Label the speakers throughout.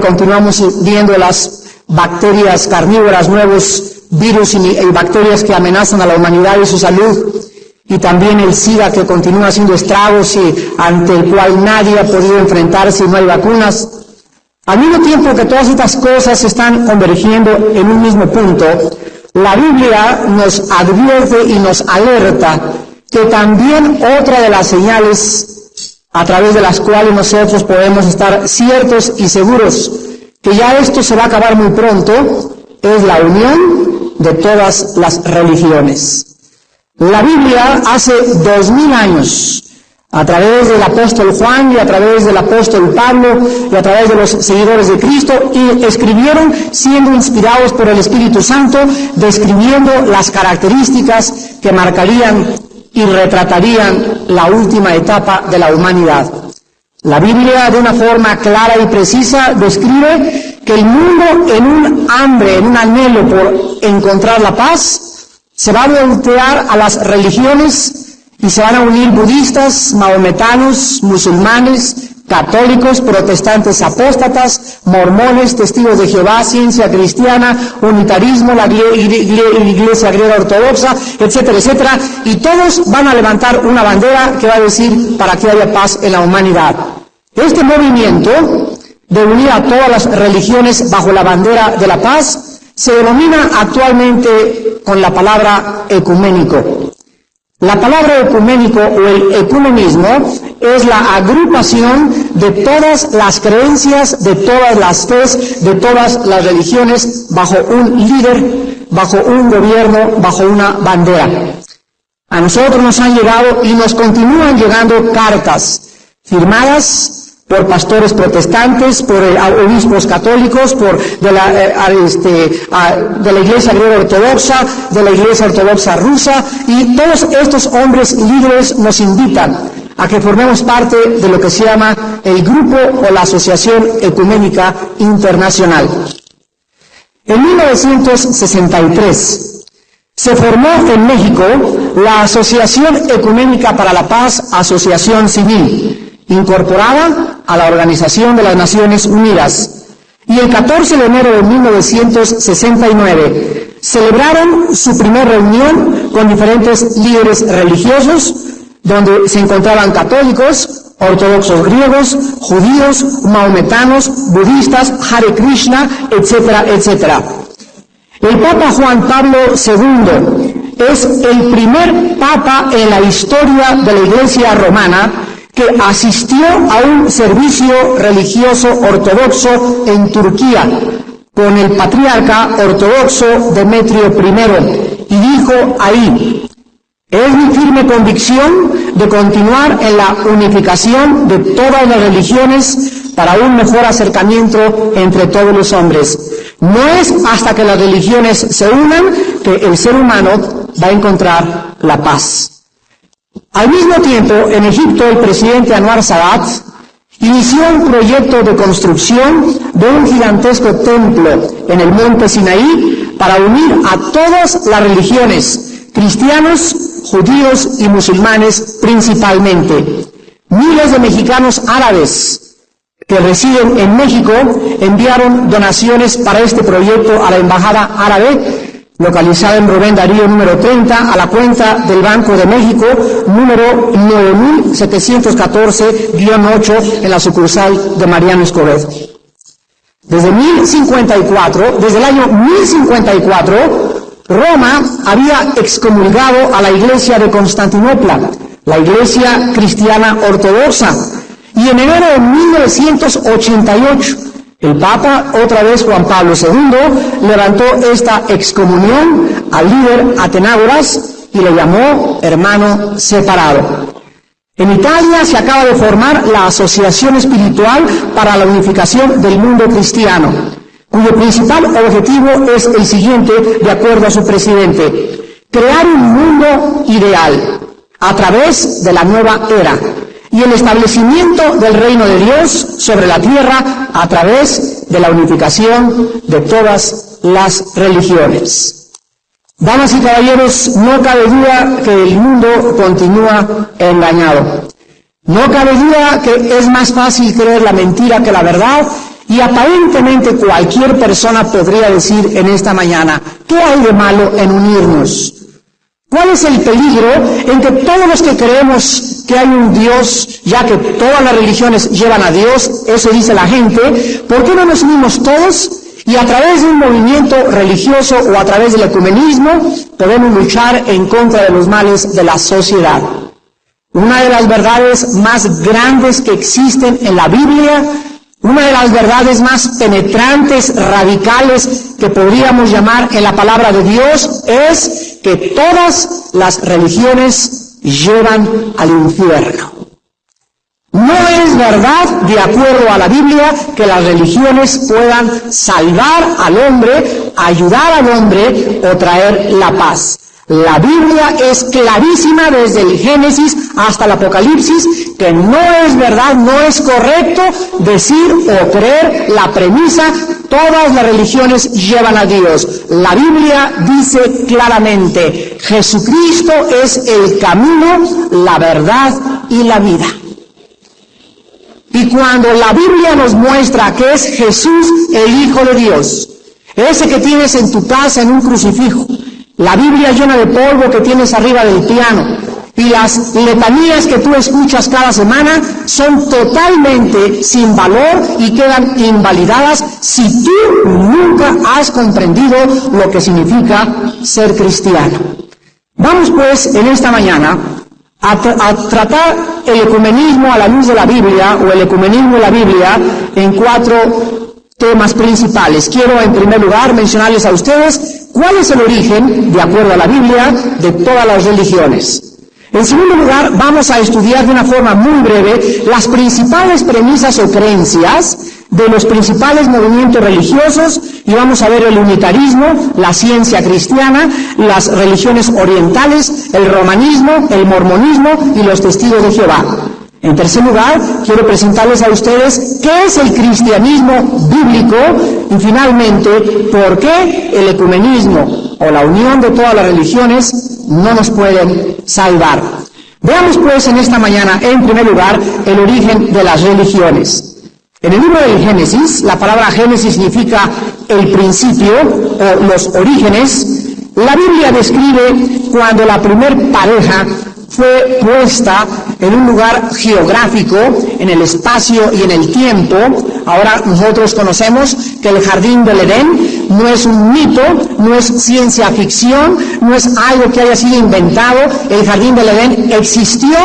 Speaker 1: Continuamos viendo las bacterias carnívoras, nuevos virus y bacterias que amenazan a la humanidad y su salud, y también el SIDA, que continúa haciendo estragos y ante el cual nadie ha podido enfrentarse y no hay vacunas. Al mismo tiempo que todas estas cosas están convergiendo en un mismo punto, la Biblia nos advierte y nos alerta que también otra de las señales a través de las cuales nosotros podemos estar ciertos y seguros que ya esto se va a acabar muy pronto, es la unión de todas las religiones. La Biblia hace 2000 años, a través del apóstol Juan y a través del apóstol Pablo y a través de los seguidores de Cristo, y escribieron siendo inspirados por el Espíritu Santo, describiendo las características que marcarían y retratarían la última etapa de la humanidad. La Biblia, de una forma clara y precisa, describe que el mundo, en un hambre, en un anhelo por encontrar la paz, se va a voltear a las religiones y se van a unir budistas, maometanos, musulmanes, católicos, protestantes apóstatas, mormones, testigos de Jehová, ciencia cristiana, unitarismo, la iglesia griega ortodoxa, etcétera, etcétera, y todos van a levantar una bandera que va a decir para que haya paz en la humanidad. Este movimiento de unir a todas las religiones bajo la bandera de la paz se denomina actualmente con la palabra ecuménico. La palabra ecuménico o el ecumenismo es la agrupación de todas las creencias, de todas las fes, de todas las religiones bajo un líder, bajo un gobierno, bajo una bandera. A nosotros nos han llegado y nos continúan llegando cartas firmadas por pastores protestantes, por obispos católicos, de la Iglesia griega ortodoxa, de la Iglesia ortodoxa rusa, y todos estos hombres líderes nos invitan a que formemos parte de lo que se llama el grupo o la Asociación Ecuménica Internacional. En 1963 se formó en México la Asociación Ecuménica para la Paz, Asociación Civil, incorporada a la Organización de las Naciones Unidas, y el 14 de enero de 1969 celebraron su primera reunión con diferentes líderes religiosos, donde se encontraban católicos, ortodoxos griegos, judíos, maometanos, budistas, Hare Krishna, etcétera, etcétera. El Papa Juan Pablo II es el primer papa en la historia de la Iglesia romana que asistió a un servicio religioso ortodoxo en Turquía con el patriarca ortodoxo Demetrio I, y dijo ahí: es mi firme convicción de continuar en la unificación de todas las religiones para un mejor acercamiento entre todos los hombres. No es hasta que las religiones se unan que el ser humano va a encontrar la paz. Al mismo tiempo, en Egipto, el presidente Anwar Sadat inició un proyecto de construcción de un gigantesco templo en el monte Sinaí para unir a todas las religiones, cristianos, judíos y musulmanes principalmente. Miles de mexicanos árabes que residen en México enviaron donaciones para este proyecto a la Embajada Árabe, localizada en Rubén Darío número 30, a la cuenta del Banco de México, número 9714-8, en la sucursal de Mariano Escobedo. Desde el año 1054, Roma había excomulgado a la Iglesia de Constantinopla, la Iglesia cristiana ortodoxa, y en enero de 1988, el Papa, otra vez Juan Pablo II, levantó esta excomunión al líder Atenágoras y le llamó hermano separado. En Italia se acaba de formar la Asociación Espiritual para la Unificación del Mundo Cristiano, cuyo principal objetivo es el siguiente, de acuerdo a su presidente: crear un mundo ideal a través de la nueva era y el establecimiento del reino de Dios sobre la tierra a través de la unificación de todas las religiones. Damas y caballeros, no cabe duda que el mundo continúa engañado. No cabe duda que es más fácil creer la mentira que la verdad, Y aparentemente cualquier persona podría decir en esta mañana, ¿qué hay de malo en unirnos? ¿Cuál es el peligro en que todos los que creemos que hay un Dios, ya que todas las religiones llevan a Dios, eso dice la gente, ¿por qué no nos unimos todos? Y a través de un movimiento religioso o a través del ecumenismo podemos luchar en contra de los males de la sociedad. Una de las verdades más grandes que existen en la Biblia, una de las verdades más penetrantes, radicales, que podríamos llamar en la palabra de Dios, es que todas las religiones llevan al infierno. No es verdad, de acuerdo a la Biblia, que las religiones puedan salvar al hombre, ayudar al hombre o traer la paz. La Biblia es clarísima desde el Génesis hasta el Apocalipsis que no es verdad, no es correcto decir o creer la premisa todas las religiones llevan a Dios. La Biblia dice claramente, Jesucristo es el camino, la verdad y la vida. Y cuando la Biblia nos muestra que es Jesús el Hijo de Dios, ese que tienes en tu casa en un crucifijo, la Biblia llena de polvo que tienes arriba del piano, y las letanías que tú escuchas cada semana son totalmente sin valor y quedan invalidadas si tú nunca has comprendido lo que significa ser cristiano. Vamos pues en esta mañana a tratar el ecumenismo a la luz de la Biblia, o el ecumenismo de la Biblia, en 4 temas principales. Quiero en primer lugar mencionarles a ustedes cuál es el origen, de acuerdo a la Biblia, de todas las religiones. En segundo lugar, vamos a estudiar de una forma muy breve las principales premisas o creencias de los principales movimientos religiosos, y vamos a ver el unitarismo, la ciencia cristiana, las religiones orientales, el romanismo, el mormonismo y los testigos de Jehová. En tercer lugar, quiero presentarles a ustedes qué es el cristianismo bíblico y finalmente por qué el ecumenismo o la unión de todas las religiones no nos pueden salvar. Veamos pues en esta mañana, en primer lugar, el origen de las religiones. En el libro del Génesis, la palabra Génesis significa el principio o los orígenes. La Biblia describe cuando la primer pareja fue puesta en un lugar geográfico, en el espacio y en el tiempo. Ahora nosotros conocemos que el jardín del Edén no es un mito, no es ciencia ficción, no es algo que haya sido inventado. El jardín del Edén existió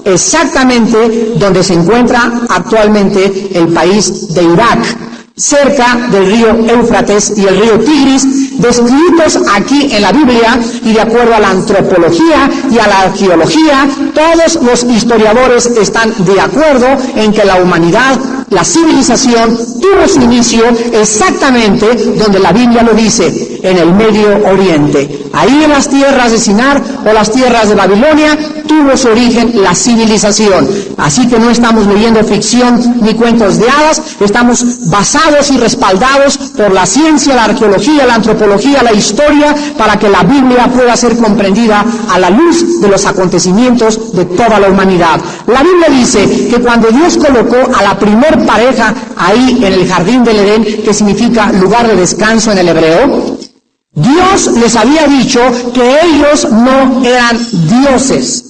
Speaker 1: exactamente donde se encuentra actualmente el país de Irak, cerca del río Éufrates y el río Tigris, descritos aquí en la Biblia, y de acuerdo a la antropología y a la arqueología, todos los historiadores están de acuerdo en que la humanidad, la civilización, tuvo su inicio exactamente donde la Biblia lo dice, en el Medio Oriente. Ahí en las tierras de Sinar o las tierras de Babilonia tuvo su origen la civilización. Así que no estamos leyendo ficción ni cuentos de hadas, estamos basados y respaldados por la ciencia, la arqueología, la antropología, la historia, para que la Biblia pueda ser comprendida a la luz de los acontecimientos de toda la humanidad. La Biblia dice que cuando Dios colocó a la primer pareja ahí en el jardín del Edén, que significa lugar de descanso en el hebreo, Dios les había dicho que ellos no eran dioses,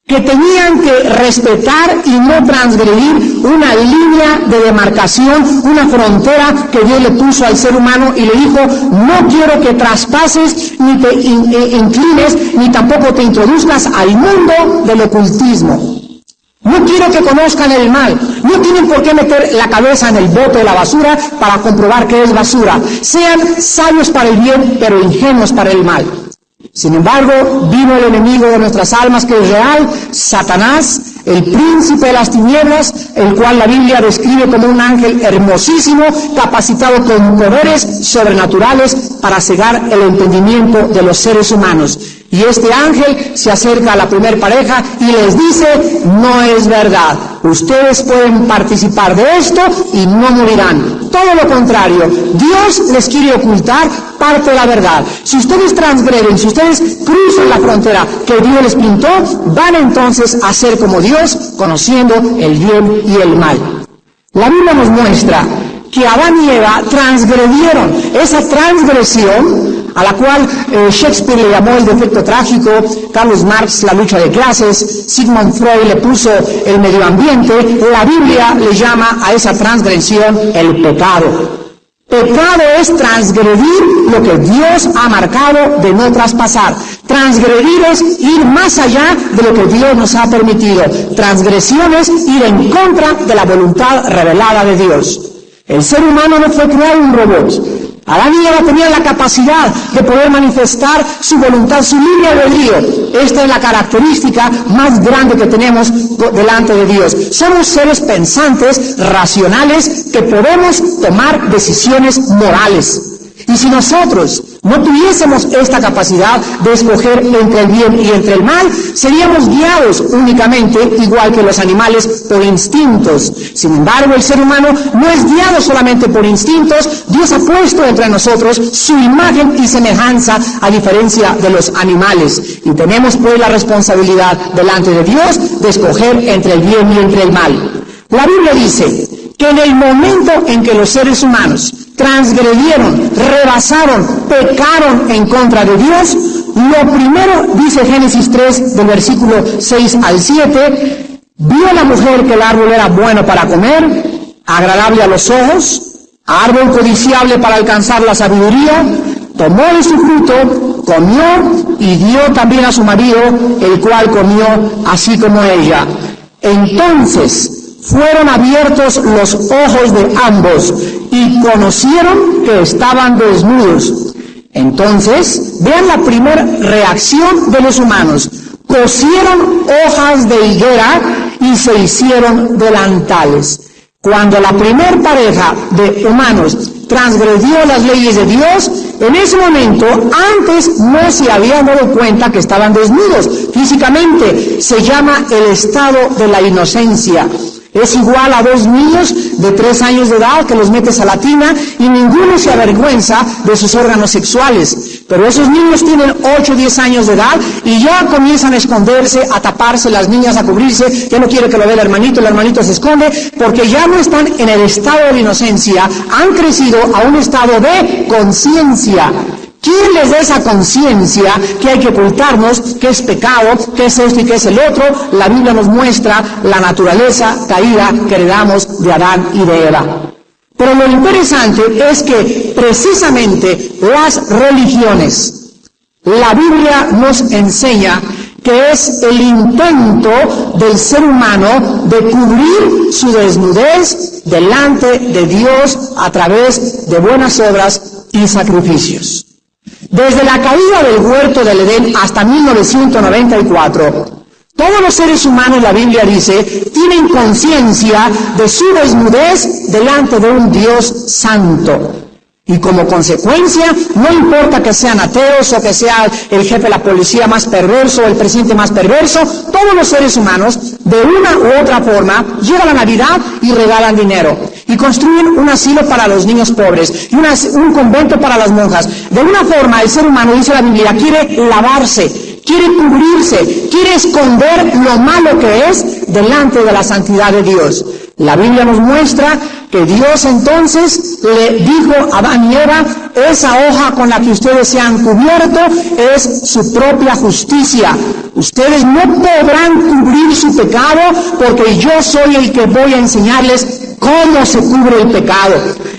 Speaker 1: que tenían que respetar y no transgredir una línea de demarcación, una frontera que Dios le puso al ser humano, y le dijo, no quiero que traspases, ni te inclines, ni tampoco te introduzcas al mundo del ocultismo. No quiero que conozcan el mal. No tienen por qué meter la cabeza en el bote de la basura para comprobar que es basura. Sean sabios para el bien, pero ingenuos para el mal. Sin embargo, vino el enemigo de nuestras almas, que es real, Satanás, el príncipe de las tinieblas, el cual la Biblia describe como un ángel hermosísimo, capacitado con poderes sobrenaturales para cegar el entendimiento de los seres humanos. Y este ángel se acerca a la primer pareja y les dice, no es verdad, ustedes pueden participar de esto y no morirán. Todo lo contrario, Dios les quiere ocultar parte de la verdad. Si ustedes transgreden, si ustedes cruzan la frontera que Dios les pintó, van entonces a ser como Dios, conociendo el bien y el mal. La Biblia nos muestra que Adán y Eva transgredieron. Esa transgresión, a la cual Shakespeare le llamó el defecto trágico, Carlos Marx la lucha de clases, Sigmund Freud le puso el medio ambiente, la Biblia le llama a esa transgresión el pecado. Pecado es transgredir lo que Dios ha marcado de no traspasar. Transgredir es ir más allá de lo que Dios nos ha permitido. Transgresión es ir en contra de la voluntad revelada de Dios. El ser humano no fue creado un robot. Adán y Eva tenían la capacidad de poder manifestar su voluntad, su libre albedrío. Esta es la característica más grande que tenemos delante de Dios. Somos seres pensantes, racionales, que podemos tomar decisiones morales. Y si nosotros no tuviésemos esta capacidad de escoger entre el bien y entre el mal, seríamos guiados únicamente, igual que los animales, por instintos. Sin embargo, el ser humano no es guiado solamente por instintos. Dios ha puesto entre nosotros su imagen y semejanza, a diferencia de los animales. Y tenemos pues la responsabilidad delante de Dios de escoger entre el bien y entre el mal. La Biblia dice que en el momento en que los seres humanos transgredieron, rebasaron, pecaron en contra de Dios, lo primero, dice Génesis 3, del versículo 6 al 7, vio la mujer que el árbol era bueno para comer, agradable a los ojos, árbol codiciable para alcanzar la sabiduría, tomó de su fruto, comió y dio también a su marido, el cual comió así como ella. Entonces fueron abiertos los ojos de ambos y conocieron que estaban desnudos. Entonces, vean la primera reacción de los humanos. Cosieron hojas de higuera y se hicieron delantales. Cuando la primer pareja de humanos transgredió las leyes de Dios, en ese momento, antes no se habían dado cuenta que estaban desnudos. Físicamente, se llama el estado de la inocencia. Es igual a dos niños de 3 años de edad que los metes a la tina y ninguno se avergüenza de sus órganos sexuales. Pero esos niños tienen 8 o 10 años de edad y ya comienzan a esconderse, a taparse, las niñas a cubrirse, ya no quiere que lo vea el hermanito se esconde, porque ya no están en el estado de la inocencia, han crecido a un estado de conciencia. ¿Quién les da esa conciencia que hay que ocultarnos, que es pecado, que es esto y que es el otro? La Biblia nos muestra la naturaleza caída que heredamos de Adán y de Eva. Pero lo interesante es que precisamente las religiones, la Biblia nos enseña que es el intento del ser humano de cubrir su desnudez delante de Dios a través de buenas obras y sacrificios. Desde la caída del huerto del Edén hasta 1994, todos los seres humanos, la Biblia dice, tienen conciencia de su desnudez delante de un Dios santo. Y como consecuencia, no importa que sean ateos o que sea el jefe de la policía más perverso o el presidente más perverso, todos los seres humanos, de una u otra forma, llegan a la Navidad y regalan dinero. Y construyen un asilo para los niños pobres y un convento para las monjas. De una forma, el ser humano, dice la Biblia, quiere lavarse, quiere cubrirse, quiere esconder lo malo que es delante de la santidad de Dios. La Biblia nos muestra que Dios entonces le dijo a Adán y Eva, esa hoja con la que ustedes se han cubierto es su propia justicia. Ustedes no podrán cubrir su pecado porque yo soy el que voy a enseñarles cómo se cubre el pecado.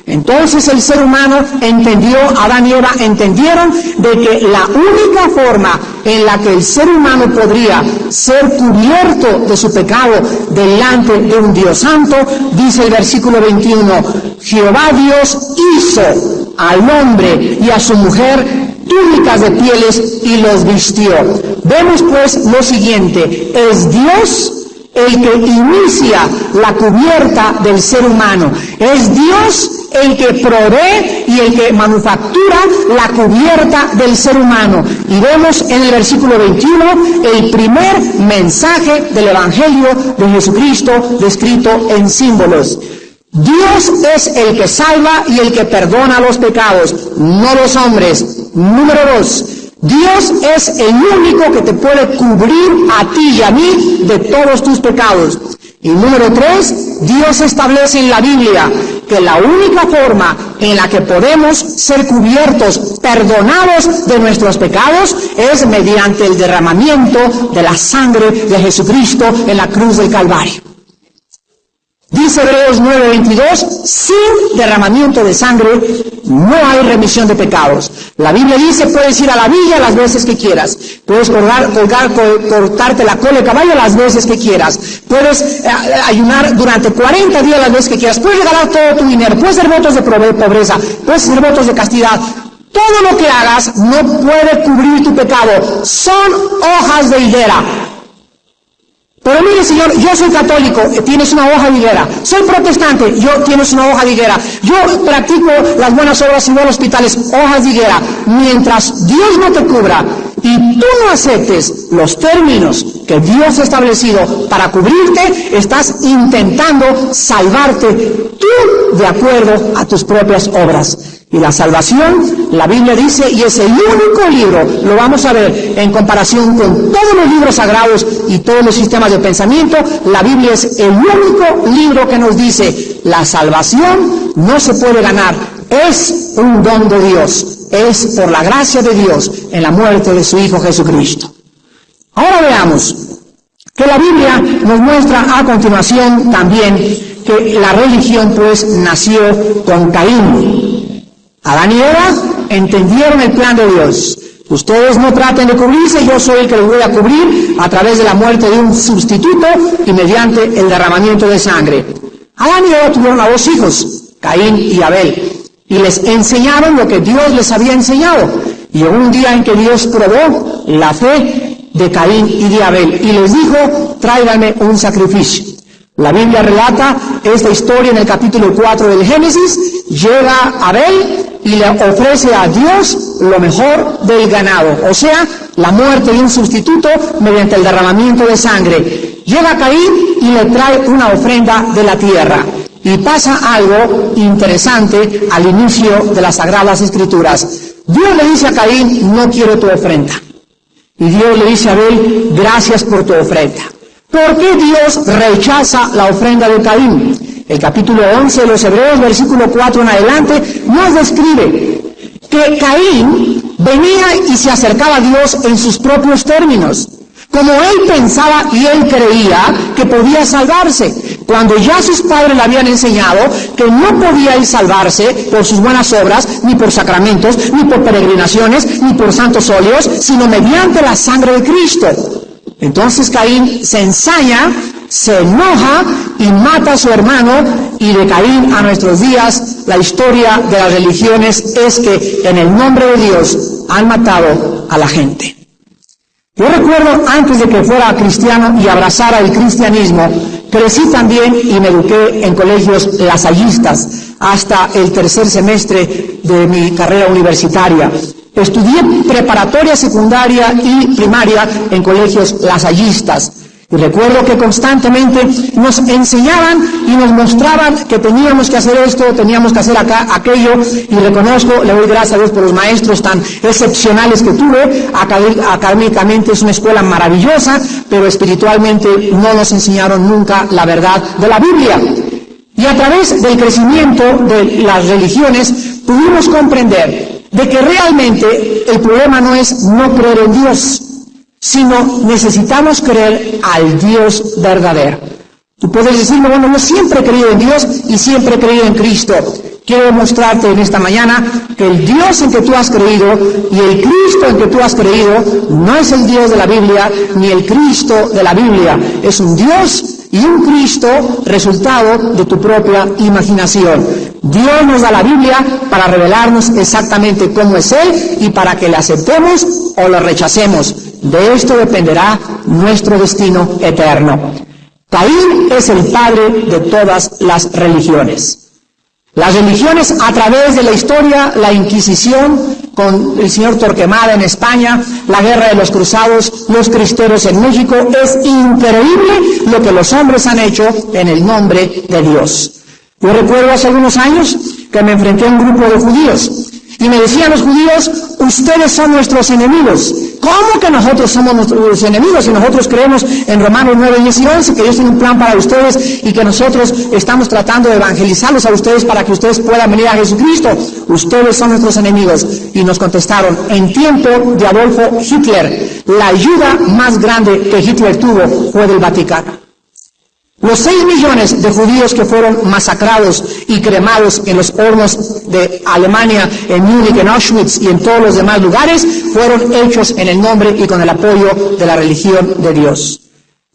Speaker 1: Entonces el ser humano entendió, Adán y Eva entendieron de que la única forma en la que el ser humano podría ser cubierto de su pecado delante de un Dios santo, dice el versículo 21, Jehová Dios hizo al hombre y a su mujer túnicas de pieles y los vistió. Vemos pues lo siguiente, es Dios el que inicia la cubierta del ser humano. Es Dios el que provee y el que manufactura la cubierta del ser humano. Y vemos en el versículo 21 el primer mensaje del Evangelio de Jesucristo descrito en símbolos. Dios es el que salva y el que perdona los pecados, no los hombres. Número 2. Dios es el único que te puede cubrir a ti y a mí de todos tus pecados. Y número 3, Dios establece en la Biblia que la única forma en la que podemos ser cubiertos, perdonados de nuestros pecados, es mediante el derramamiento de la sangre de Jesucristo en la cruz del Calvario. Dice Hebreos 9:22, sin derramamiento de sangre no hay remisión de pecados. La Biblia dice, puedes ir a la villa las veces que quieras, puedes cortarte la cola de caballo las veces que quieras, puedes ayunar durante 40 días las veces que quieras, puedes regalar todo tu dinero, puedes hacer votos de pobreza, puedes hacer votos de castidad. Todo lo que hagas no puede cubrir tu pecado. Son hojas de higuera. Pero mire, Señor, yo soy católico, tienes una hoja de higuera. Soy protestante, tienes una hoja de higuera. Yo practico las buenas obras y voy a hospitales, hojas de higuera. Mientras Dios no te cubra y tú no aceptes los términos que Dios ha establecido para cubrirte, estás intentando salvarte tú de acuerdo a tus propias obras. Y la salvación, la Biblia dice, y es el único libro, lo vamos a ver en comparación con todos los libros sagrados y todos los sistemas de pensamiento, la Biblia es el único libro que nos dice, la salvación no se puede ganar, es un don de Dios, es por la gracia de Dios en la muerte de su Hijo Jesucristo. Ahora veamos que la Biblia nos muestra a continuación también que la religión pues nació con Caín. Adán y Eva entendieron el plan de Dios. Ustedes no traten de cubrirse, yo soy el que los voy a cubrir a través de la muerte de un sustituto y mediante el derramamiento de sangre. Adán y Eva tuvieron a 2 hijos, Caín y Abel, y les enseñaron lo que Dios les había enseñado. Y llegó un día en que Dios probó la fe de Caín y de Abel y les dijo, tráiganme un sacrificio. La Biblia relata esta historia en el capítulo 4 del Génesis. Llega Abel y le ofrece a Dios lo mejor del ganado, o sea, la muerte de un sustituto mediante el derramamiento de sangre. Llega Caín y le trae una ofrenda de la tierra. Y pasa algo interesante al inicio de las Sagradas Escrituras. Dios le dice a Caín, no quiero tu ofrenda. Y Dios le dice a Abel, gracias por tu ofrenda. ¿Por qué Dios rechaza la ofrenda de Caín? El capítulo 11 de los Hebreos, versículo 4 en adelante, nos describe que Caín venía y se acercaba a Dios en sus propios términos, como él pensaba y él creía que podía salvarse, cuando ya sus padres le habían enseñado que no podía él salvarse por sus buenas obras, ni por sacramentos, ni por peregrinaciones, ni por santos óleos, sino mediante la sangre de Cristo. Entonces Caín se ensaña, se enoja y mata a su hermano, y de Caín a nuestros días la historia de las religiones es que en el nombre de Dios han matado a la gente. Yo recuerdo antes de que fuera cristiano y abrazara el cristianismo, crecí también y me eduqué en colegios lasallistas hasta el 3er semestre de mi carrera universitaria. Estudié preparatoria, secundaria y primaria en colegios lasallistas. Y recuerdo que constantemente nos enseñaban y nos mostraban que teníamos que hacer esto, teníamos que hacer aquello, y reconozco, le doy gracias a Dios por los maestros tan excepcionales que tuve. Académicamente es una escuela maravillosa, pero espiritualmente no nos enseñaron nunca la verdad de la Biblia. Y a través del crecimiento de las religiones pudimos comprender de que realmente el problema no es no creer en Dios, sino necesitamos creer al Dios verdadero. Tú puedes decirme, bueno, yo siempre he creído en Dios y siempre he creído en Cristo. Quiero demostrarte en esta mañana que el Dios en que tú has creído y el Cristo en que tú has creído no es el Dios de la Biblia ni el Cristo de la Biblia. Es un Dios y un Cristo resultado de tu propia imaginación. Dios nos da la Biblia para revelarnos exactamente cómo es Él y para que le aceptemos o lo rechacemos. De esto dependerá nuestro destino eterno. Caín es el padre de todas las religiones. Las religiones a través de la historia, la Inquisición con el señor Torquemada en España, la guerra de los cruzados, los cristeros en México, es increíble lo que los hombres han hecho en el nombre de Dios. Yo recuerdo hace algunos años que me enfrenté a un grupo de judíos Y me decían los judíos, ustedes son nuestros enemigos. ¿Cómo que nosotros somos nuestros enemigos? Si nosotros creemos en Romanos 9, 10 y 11, que Dios tiene un plan para ustedes y que nosotros estamos tratando de evangelizarlos a ustedes para que ustedes puedan venir a Jesucristo. Ustedes son nuestros enemigos. Y nos contestaron, en tiempo de Adolfo Hitler, la ayuda más grande que Hitler tuvo fue del Vaticano. Los 6 millones de judíos que fueron masacrados y cremados en los hornos de Alemania, en Múnich, en Auschwitz y en todos los demás lugares, fueron hechos en el nombre y con el apoyo de la religión de Dios.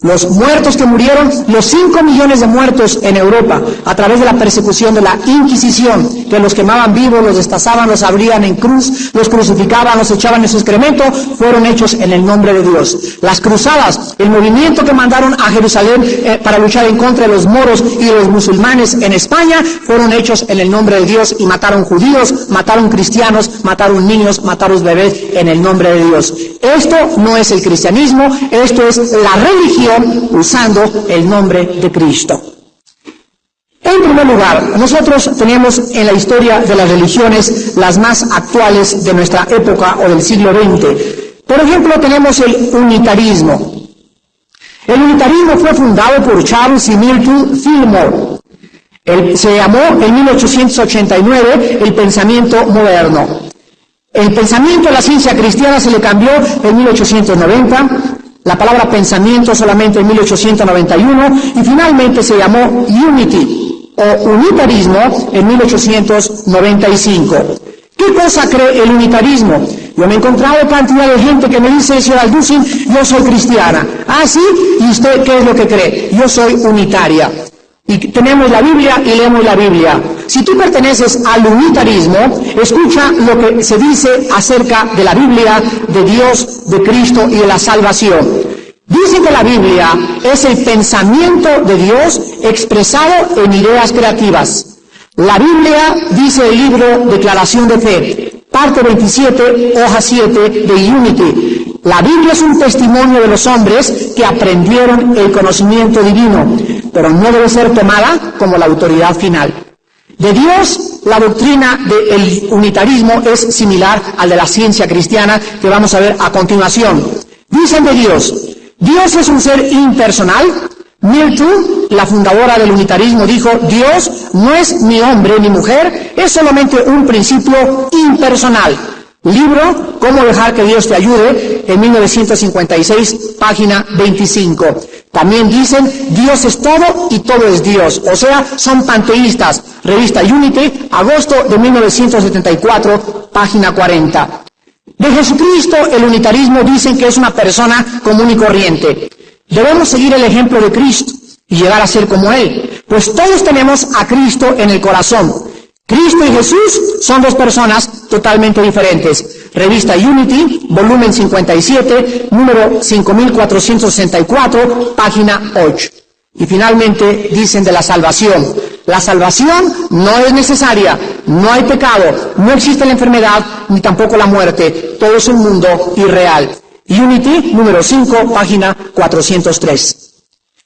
Speaker 1: Los muertos que murieron, los 5 millones de muertos en Europa, a través de la persecución de la Inquisición, que los quemaban vivos, los destazaban, los abrían en cruz, los crucificaban, los echaban en su excremento, fueron hechos en el nombre de Dios. Las cruzadas, el movimiento que mandaron a Jerusalén para luchar en contra de los moros y de los musulmanes en España, fueron hechos en el nombre de Dios y mataron judíos, mataron cristianos, mataron niños, mataron bebés en el nombre de Dios. Esto no es el cristianismo, esto es la religión usando el nombre de Cristo. En primer lugar, nosotros tenemos en la historia de las religiones las más actuales de nuestra época o del siglo XX. Por ejemplo, tenemos el unitarismo. El unitarismo fue fundado por Charles y Milton Fillmore. Se llamó en 1889 el pensamiento moderno. El pensamiento de la ciencia cristiana se le cambió en 1890. La palabra pensamiento solamente en 1891 y finalmente se llamó Unity o unitarismo en 1895. ¿Qué cosa cree el unitarismo? Yo me he encontrado cantidad de gente que me dice, señor Alducin, yo soy cristiana. Ah, ¿sí? ¿Y usted qué es lo que cree? Yo soy unitaria. Y tenemos la Biblia y leemos la Biblia. Si tú perteneces al unitarismo, escucha lo que se dice acerca de la Biblia, de Dios, de Cristo y de la salvación. Dice que la Biblia es el pensamiento de Dios expresado en ideas creativas. La Biblia, dice el libro Declaración de Fe, parte 27, hoja 7 de Unity. La Biblia es un testimonio de los hombres que aprendieron el conocimiento divino, pero no debe ser tomada como la autoridad final. De Dios, la doctrina del unitarismo es similar al de la ciencia cristiana que vamos a ver a continuación. Dicen de Dios, Dios es un ser impersonal. Milton, la fundadora del unitarismo, dijo, Dios no es ni hombre ni mujer, es solamente un principio impersonal. Libro, ¿Cómo dejar que Dios te ayude?, en 1956, página 25. También dicen, Dios es todo y todo es Dios. O sea, son panteístas. Revista Unity, agosto de 1974, página 40. De Jesucristo, el unitarismo dicen que es una persona común y corriente. Debemos seguir el ejemplo de Cristo y llegar a ser como Él. Pues todos tenemos a Cristo en el corazón. Cristo y Jesús son dos personas totalmente diferentes. Revista Unity, volumen 57, número 5464, página 8. Y finalmente dicen de la salvación. La salvación no es necesaria, no hay pecado, no existe la enfermedad, ni tampoco la muerte. Todo es un mundo irreal. Unity, número 5, página 403.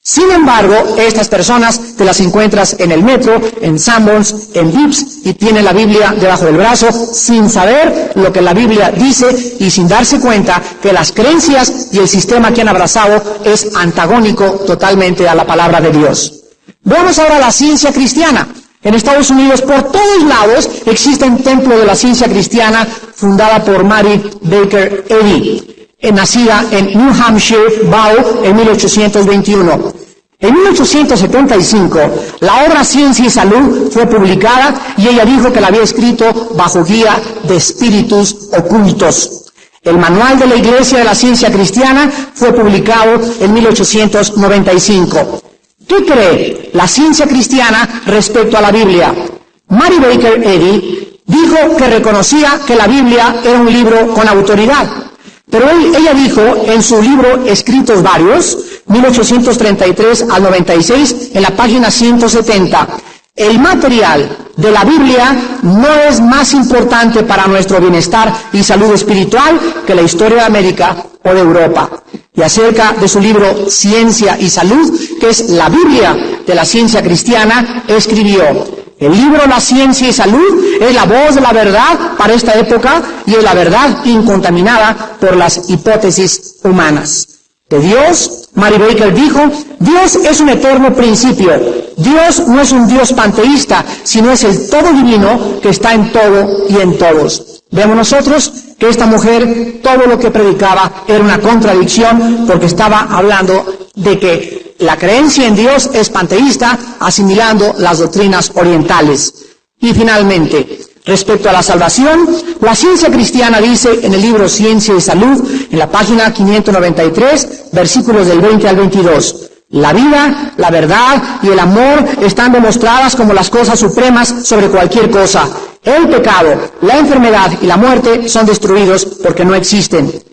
Speaker 1: Sin embargo, estas personas te las encuentras en el metro, en Sanborns, en Vips, y tienen la Biblia debajo del brazo, sin saber lo que la Biblia dice y sin darse cuenta que las creencias y el sistema que han abrazado es antagónico totalmente a la palabra de Dios. Veamos ahora la ciencia cristiana. En Estados Unidos, por todos lados, existe un templo de la ciencia cristiana fundada por Mary Baker Eddy. Nacida en New Hampshire, Bow, en 1821. En 1875, la obra Ciencia y Salud fue publicada y ella dijo que la había escrito bajo guía de espíritus ocultos. El Manual de la Iglesia de la Ciencia Cristiana fue publicado en 1895. ¿Qué cree la ciencia cristiana respecto a la Biblia? Mary Baker Eddy dijo que reconocía que la Biblia era un libro con autoridad. Pero ella dijo en su libro Escritos Varios, 1833 al 96, en la página 170, el material de la Biblia no es más importante para nuestro bienestar y salud espiritual que la historia de América o de Europa. Y acerca de su libro Ciencia y Salud, que es la Biblia de la ciencia cristiana, escribió, El libro La Ciencia y Salud es la voz de la verdad para esta época y es la verdad incontaminada por las hipótesis humanas. De Dios, Mary Baker dijo, Dios es un eterno principio. Dios no es un Dios panteísta, sino es el todo divino que está en todo y en todos. Vemos nosotros que esta mujer, todo lo que predicaba era una contradicción porque estaba hablando de que la creencia en Dios es panteísta, asimilando las doctrinas orientales. Y finalmente, respecto a la salvación, la ciencia cristiana dice en el libro Ciencia y Salud, en la página 593, versículos del 20 al 22, la vida, la verdad y el amor están demostradas como las cosas supremas sobre cualquier cosa. El pecado, la enfermedad y la muerte son destruidos porque no existen.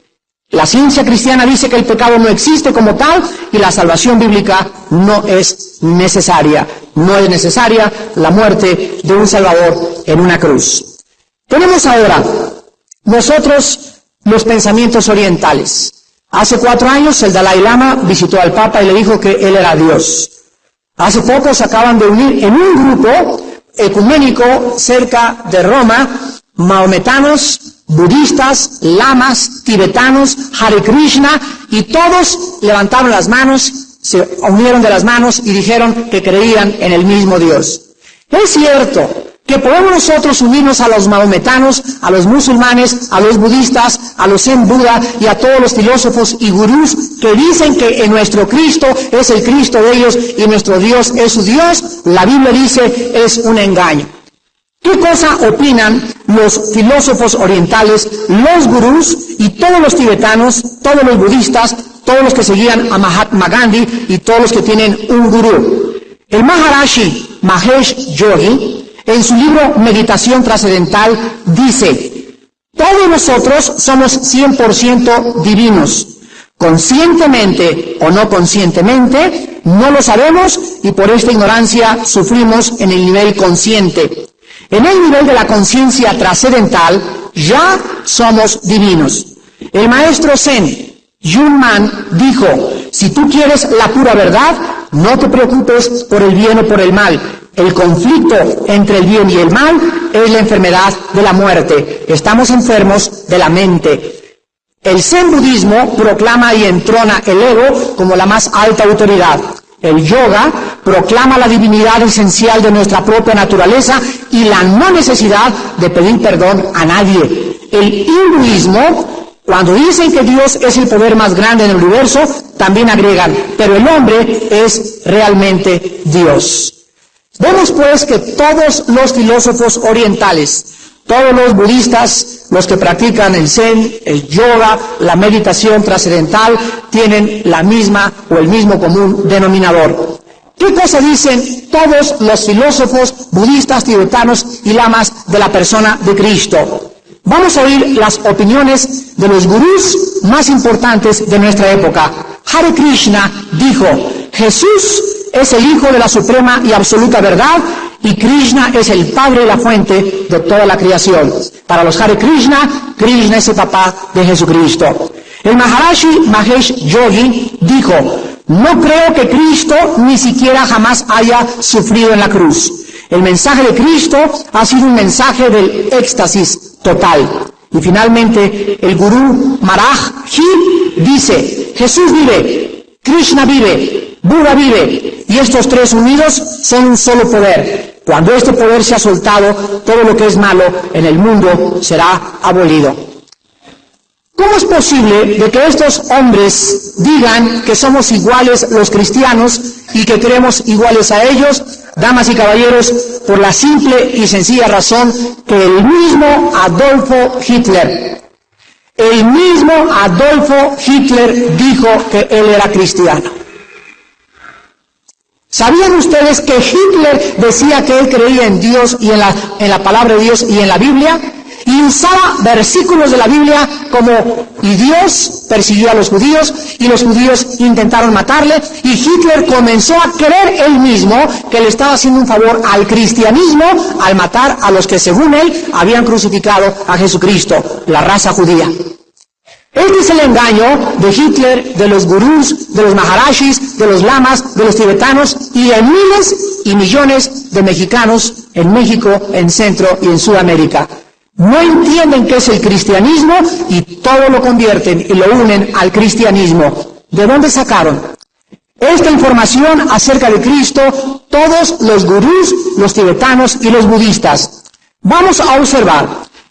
Speaker 1: La ciencia cristiana dice que el pecado no existe como tal y la salvación bíblica no es necesaria. No es necesaria la muerte de un Salvador en una cruz. Tenemos ahora nosotros los pensamientos orientales. Hace 4 años el Dalai Lama visitó al Papa y le dijo que él era Dios. Hace poco se acaban de unir en un grupo ecuménico cerca de Roma, mahometanos, budistas, lamas, tibetanos, Hare Krishna, y todos levantaron las manos, se unieron de las manos y dijeron que creían en el mismo Dios. Es cierto que podemos nosotros unirnos a los mahometanos, a los musulmanes, a los budistas, a los zen Buda y a todos los filósofos y gurús que dicen que en nuestro Cristo es el Cristo de ellos y nuestro Dios es su Dios. La Biblia dice es un engaño. ¿Qué cosa opinan los filósofos orientales, los gurús y todos los tibetanos, todos los budistas, todos los que seguían a Mahatma Gandhi y todos los que tienen un gurú? El Maharishi Mahesh Yogi, en su libro Meditación Trascendental, dice, todos nosotros somos 100% divinos. Conscientemente o no conscientemente, no lo sabemos y por esta ignorancia sufrimos en el nivel consciente. En el nivel de la conciencia trascendental, ya somos divinos. El maestro Zen, Yun Man, dijo, si tú quieres la pura verdad, no te preocupes por el bien o por el mal. El conflicto entre el bien y el mal es la enfermedad de la muerte. Estamos enfermos de la mente. El Zen budismo proclama y entrona el ego como la más alta autoridad. El yoga proclama la divinidad esencial de nuestra propia naturaleza y la no necesidad de pedir perdón a nadie. El hinduismo, cuando dicen que Dios es el poder más grande en el universo, también agregan, pero el hombre es realmente Dios. Vemos pues que todos los filósofos orientales, todos los budistas, los que practican el Zen, el yoga, la meditación trascendental, tienen la misma o el mismo común denominador. ¿Qué cosa dicen todos los filósofos budistas, tibetanos y lamas de la persona de Cristo? Vamos a oír las opiniones de los gurús más importantes de nuestra época. Hare Krishna dijo, Jesús es el Hijo de la suprema y absoluta verdad, y Krishna es el Padre y la fuente de toda la creación. Para los Hare Krishna, Krishna es el papá de Jesucristo. El Maharishi Mahesh Yogi dijo, no creo que Cristo ni siquiera jamás haya sufrido en la cruz. El mensaje de Cristo ha sido un mensaje del éxtasis total. Y finalmente, el gurú Maharaj-ji dice, Jesús vive, Krishna vive, Buda vive, y estos tres unidos son un solo poder. Cuando este poder sea soltado, todo lo que es malo en el mundo será abolido. ¿Cómo es posible de que estos hombres digan que somos iguales los cristianos y que creemos iguales a ellos? Damas y caballeros, por la simple y sencilla razón que el mismo Adolfo Hitler dijo que él era cristiano. ¿Sabían ustedes que Hitler decía que él creía en Dios y en la palabra de Dios y en la Biblia? Y usaba versículos de la Biblia como, y Dios persiguió a los judíos, y los judíos intentaron matarle, y Hitler comenzó a creer él mismo que le estaba haciendo un favor al cristianismo al matar a los que según él habían crucificado a Jesucristo, la raza judía. Este es el engaño de Hitler, de los gurús, de los maharashis, de los lamas, de los tibetanos y de miles y millones de mexicanos en México, en Centro y en Sudamérica. No entienden qué es el cristianismo y todo lo convierten y lo unen al cristianismo. ¿De dónde sacaron esta información acerca de Cristo todos los gurús, los tibetanos y los budistas? Vamos a observar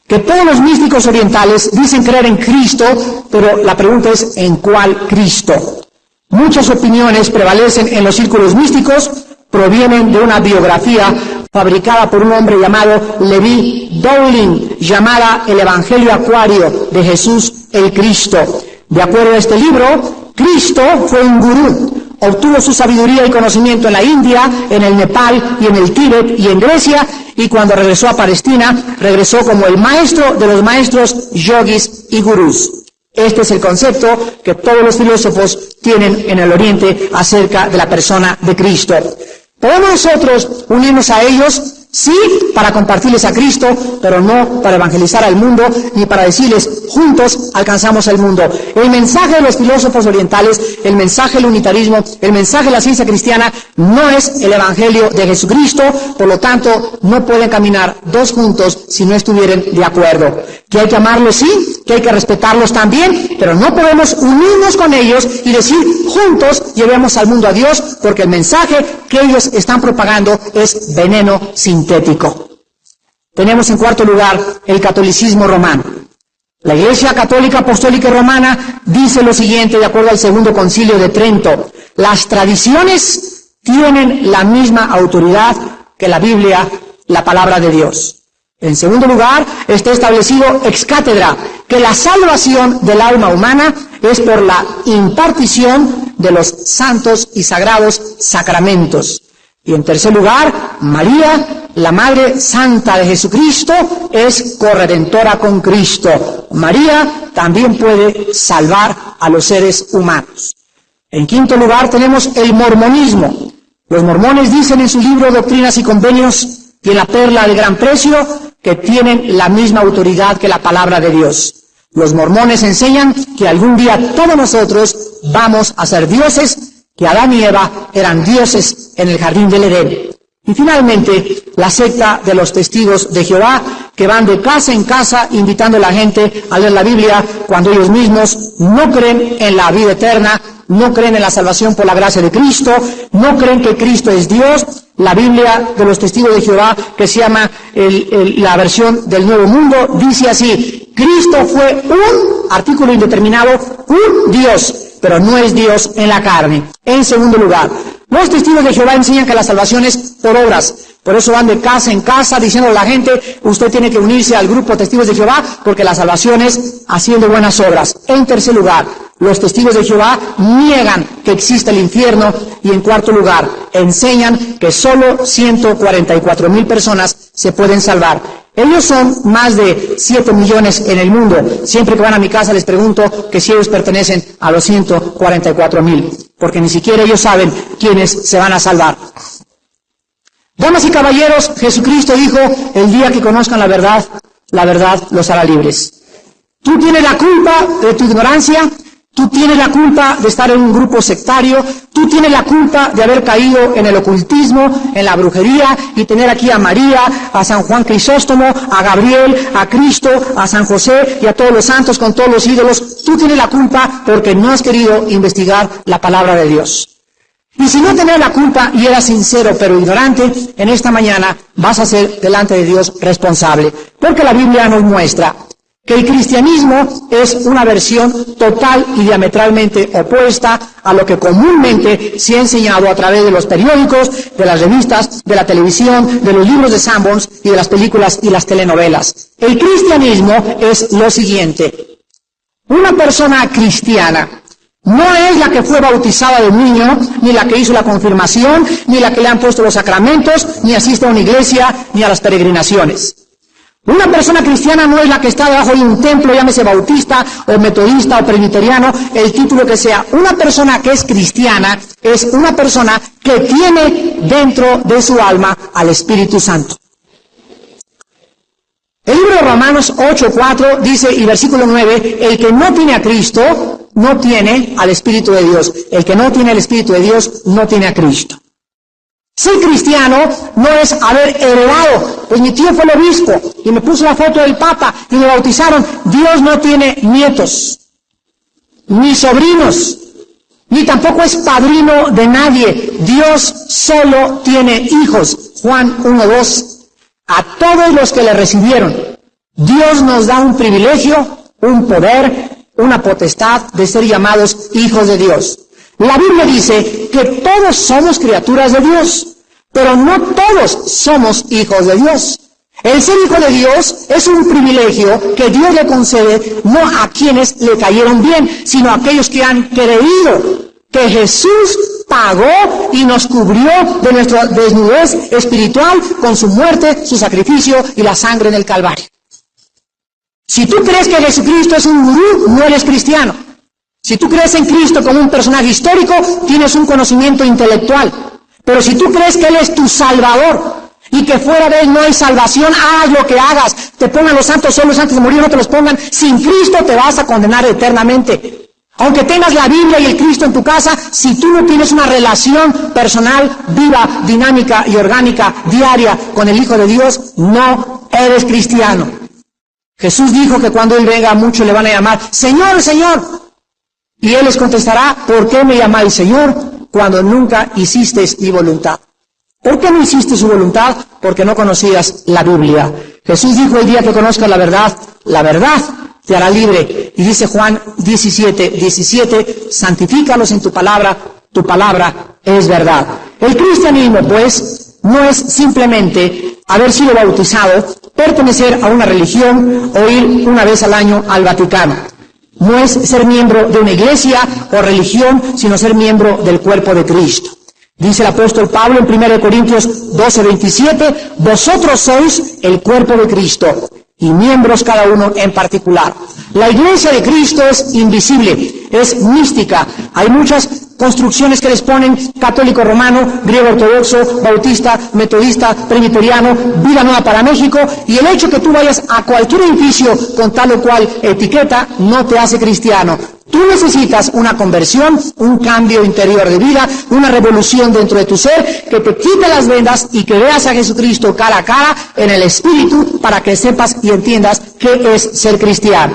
Speaker 1: que todos los místicos orientales dicen creer en Cristo, pero la pregunta es ¿en cuál Cristo? Muchas opiniones prevalecen en los círculos místicos, provienen de una biografía fabricada por un hombre llamado Levi Dowling, llamada El Evangelio Acuario de Jesús el Cristo. De acuerdo a este libro, Cristo fue un gurú. Obtuvo su sabiduría y conocimiento en la India, en el Nepal y en el Tíbet y en Grecia, y cuando regresó a Palestina, regresó como el maestro de los maestros yogis y gurús. Este es el concepto que todos los filósofos tienen en el Oriente acerca de la persona de Cristo. ¿Podemos nosotros unirnos a ellos? Sí, para compartirles a Cristo, pero no para evangelizar al mundo, ni para decirles, juntos alcanzamos el mundo. El mensaje de los filósofos orientales, el mensaje del unitarismo, el mensaje de la ciencia cristiana, no es el Evangelio de Jesucristo, por lo tanto, no pueden caminar dos juntos si no estuvieran de acuerdo. Que hay que amarlos, sí, que hay que respetarlos también, pero no podemos unirnos con ellos y decir, juntos llevemos al mundo a Dios, porque el mensaje que ellos están propagando es veneno sintético. Tenemos en cuarto lugar el catolicismo romano. La Iglesia Católica Apostólica y Romana dice lo siguiente, de acuerdo al Segundo Concilio de Trento: las tradiciones tienen la misma autoridad que la Biblia, la palabra de Dios. En segundo lugar, está establecido ex cátedra que la salvación del alma humana es por la impartición de los santos y sagrados sacramentos. Y en tercer lugar, María, la Madre Santa de Jesucristo, es corredentora con Cristo. María también puede salvar a los seres humanos. En quinto lugar tenemos el mormonismo. Los mormones dicen en su libro Doctrinas y Convenios y en la Perla de Gran Precio que tienen la misma autoridad que la palabra de Dios. Los mormones enseñan que algún día todos nosotros vamos a ser dioses, que Adán y Eva eran dioses en el jardín del Edén. Y finalmente, la secta de los testigos de Jehová, que van de casa en casa invitando a la gente a leer la Biblia cuando ellos mismos no creen en la vida eterna, no creen en la salvación por la gracia de Cristo, no creen que Cristo es Dios. La Biblia de los testigos de Jehová, que se llama la versión del Nuevo Mundo, dice así: Cristo fue un, artículo indeterminado, un Dios, pero no es Dios en la carne. En segundo lugar, los testigos de Jehová enseñan que la salvación es por obras. Por eso van de casa en casa diciendo a la gente, usted tiene que unirse al grupo de testigos de Jehová porque la salvación es haciendo buenas obras. En tercer lugar, los testigos de Jehová niegan que existe el infierno. Y en cuarto lugar, enseñan que solo 144,000 personas se pueden salvar. Ellos son más de 7 millones en el mundo. Siempre que van a mi casa les pregunto que si ellos pertenecen a los 144,000, porque ni siquiera ellos saben quiénes se van a salvar. Damas y caballeros, Jesucristo dijo, el día que conozcan la verdad los hará libres. Tú tienes la culpa de tu ignorancia, tú tienes la culpa de estar en un grupo sectario, tú tienes la culpa de haber caído en el ocultismo, en la brujería, y tener aquí a María, a San Juan Crisóstomo, a Gabriel, a Cristo, a San José y a todos los santos con todos los ídolos. Tú tienes la culpa porque no has querido investigar la palabra de Dios. Y si no tenías la culpa y eras sincero pero ignorante, en esta mañana vas a ser delante de Dios responsable. Porque la Biblia nos muestra que el cristianismo es una versión total y diametralmente opuesta a lo que comúnmente se ha enseñado a través de los periódicos, de las revistas, de la televisión, de los libros de Sanborns y de las películas y las telenovelas. El cristianismo es lo siguiente: una persona cristiana no es la que fue bautizada de niño, ni la que hizo la confirmación, ni la que le han puesto los sacramentos, ni asiste a una iglesia, ni a las peregrinaciones. Una persona cristiana no es la que está debajo de un templo, llámese bautista, o metodista, o presbiteriano, el título que sea. Una persona que es cristiana es una persona que tiene dentro de su alma al Espíritu Santo. El libro de Romanos 8:4 dice, y versículo 9, el que no tiene a Cristo no tiene al Espíritu de Dios. El que no tiene al Espíritu de Dios no tiene a Cristo. Ser cristiano no es haber heredado. Pues mi tío fue el obispo y me puso la foto del Papa y me bautizaron. Dios no tiene nietos, ni sobrinos, ni tampoco es padrino de nadie. Dios solo tiene hijos. Juan 1:2. A todos los que le recibieron, Dios nos da un privilegio, un poder, una potestad de ser llamados hijos de Dios. La Biblia dice que todos somos criaturas de Dios, pero no todos somos hijos de Dios. El ser hijo de Dios es un privilegio que Dios le concede no a quienes le cayeron bien, sino a aquellos que han creído que Jesús pagó y nos cubrió de nuestra desnudez espiritual con su muerte, su sacrificio y la sangre en el Calvario. Si tú crees que Jesucristo es un gurú, no eres cristiano. Si tú crees en Cristo como un personaje histórico, tienes un conocimiento intelectual. Pero si tú crees que Él es tu Salvador y que fuera de Él no hay salvación, haz lo que hagas, te pongan los santos solos antes de morir, no te los pongan, sin Cristo te vas a condenar eternamente. Aunque tengas la Biblia y el Cristo en tu casa, si tú no tienes una relación personal, viva, dinámica y orgánica, diaria con el Hijo de Dios, no eres cristiano. Jesús dijo que cuando Él venga, muchos le van a llamar, Señor, Señor. Y Él les contestará, ¿por qué me llamáis Señor cuando nunca hicisteis mi voluntad? ¿Por qué no hiciste su voluntad? Porque no conocías la Biblia. Jesús dijo, el día que conozcas la verdad te hará libre. Y dice Juan 17:17, santifícalos en tu palabra es verdad. El cristianismo, pues, no es simplemente haber sido bautizado, pertenecer a una religión o ir una vez al año al Vaticano. No es ser miembro de una iglesia o religión, sino ser miembro del cuerpo de Cristo. Dice el apóstol Pablo en 1 Corintios 12:27, vosotros sois el cuerpo de Cristo y miembros cada uno en particular. La iglesia de Cristo es invisible, es mística. Hay muchas construcciones que les ponen católico romano, griego ortodoxo, bautista, metodista, presbiteriano, vida nueva para México, y el hecho que tú vayas a cualquier edificio con tal o cual etiqueta no te hace cristiano. Tú necesitas una conversión, un cambio interior de vida, una revolución dentro de tu ser, que te quite las vendas y que veas a Jesucristo cara a cara en el Espíritu para que sepas y entiendas qué es ser cristiano.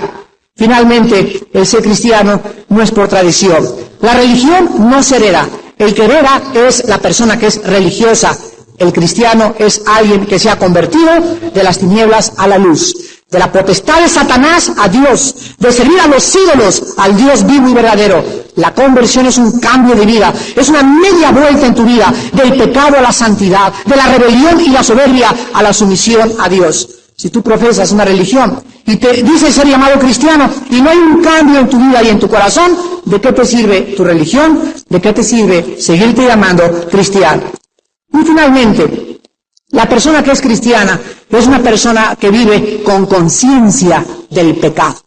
Speaker 1: Finalmente, el ser cristiano no es por tradición. La religión no se hereda. El que hereda es la persona que es religiosa. El cristiano es alguien que se ha convertido de las tinieblas a la luz, de la potestad de Satanás a Dios, de servir a los ídolos al Dios vivo y verdadero. La conversión es un cambio de vida, es una media vuelta en tu vida, del pecado a la santidad, de la rebelión y la soberbia a la sumisión a Dios. Si tú profesas una religión y te dices ser llamado cristiano y no hay un cambio en tu vida y en tu corazón, ¿de qué te sirve tu religión? ¿De qué te sirve seguirte llamando cristiano? Y finalmente, la persona que es cristiana es una persona que vive con conciencia del pecado.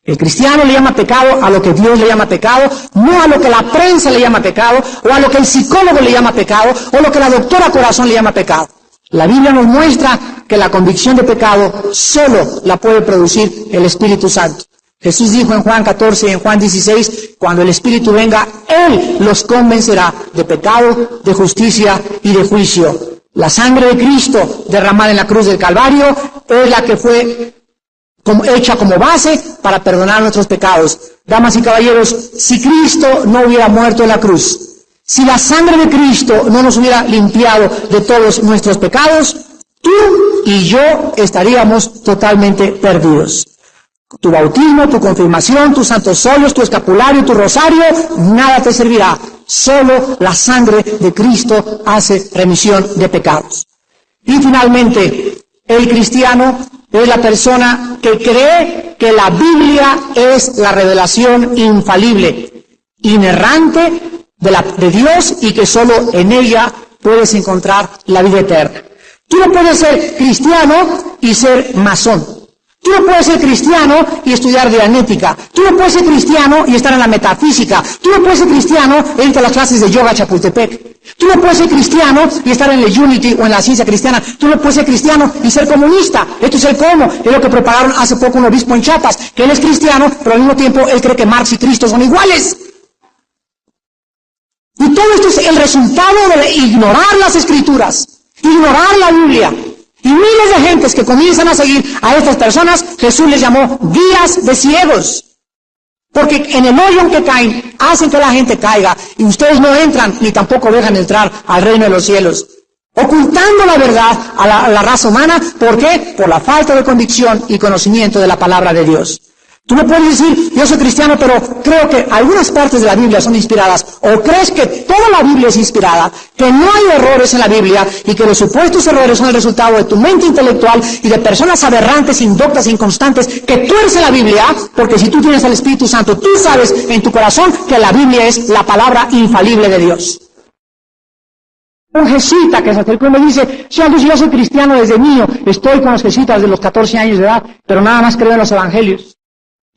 Speaker 1: El cristiano le llama pecado a lo que Dios le llama pecado, no a lo que la prensa le llama pecado, o a lo que el psicólogo le llama pecado, o lo que la doctora corazón le llama pecado. La Biblia nos muestra que la convicción de pecado solo la puede producir el Espíritu Santo. Jesús dijo en Juan 14 y en Juan 16, cuando el Espíritu venga, Él los convencerá de pecado, de justicia y de juicio. La sangre de Cristo derramada en la cruz del Calvario es la que fue hecha como base para perdonar nuestros pecados. Damas y caballeros, si Cristo no hubiera muerto en la cruz, si la sangre de Cristo no nos hubiera limpiado de todos nuestros pecados, tú y yo estaríamos totalmente perdidos. Tu bautismo, tu confirmación, tus santos óleos, tu escapulario, tu rosario, nada te servirá. Solo la sangre de Cristo hace remisión de pecados. Y finalmente, el cristiano es la persona que cree que la Biblia es la revelación infalible, inerrante de Dios, y que solo en ella puedes encontrar la vida eterna. Tú no puedes ser cristiano y ser masón. Tú no puedes ser cristiano y estudiar dianética. Tú no puedes ser cristiano y estar en la metafísica. Tú no puedes ser cristiano e irte a las clases de yoga a Chapultepec. Tú no puedes ser cristiano y estar en el Unity o en la ciencia cristiana. Tú no puedes ser cristiano y ser comunista. Esto es el cómo. Es lo que propagaron hace poco un obispo en Chiapas, que él es cristiano, pero al mismo tiempo él cree que Marx y Cristo son iguales. Y todo esto es el resultado de ignorar las Escrituras, ignorar la Biblia. Y miles de gentes que comienzan a seguir a estas personas, Jesús les llamó guías de ciegos. Porque en el hoyo en que caen, hacen que la gente caiga, y ustedes no entran, ni tampoco dejan entrar al reino de los cielos. Ocultando la verdad a la raza humana, ¿por qué? Por la falta de convicción y conocimiento de la palabra de Dios. Tú me puedes decir, yo soy cristiano, pero creo que algunas partes de la Biblia son inspiradas. ¿O crees que toda la Biblia es inspirada? Que no hay errores en la Biblia y que los supuestos errores son el resultado de tu mente intelectual y de personas aberrantes, indoctas e inconstantes que tuercen la Biblia, porque si tú tienes al Espíritu Santo, tú sabes en tu corazón que la Biblia es la palabra infalible de Dios. Un jesuita que se acercó y me dice, yo soy cristiano desde niño, estoy con los jesuitas de los 14 años de edad, pero nada más creo en los evangelios.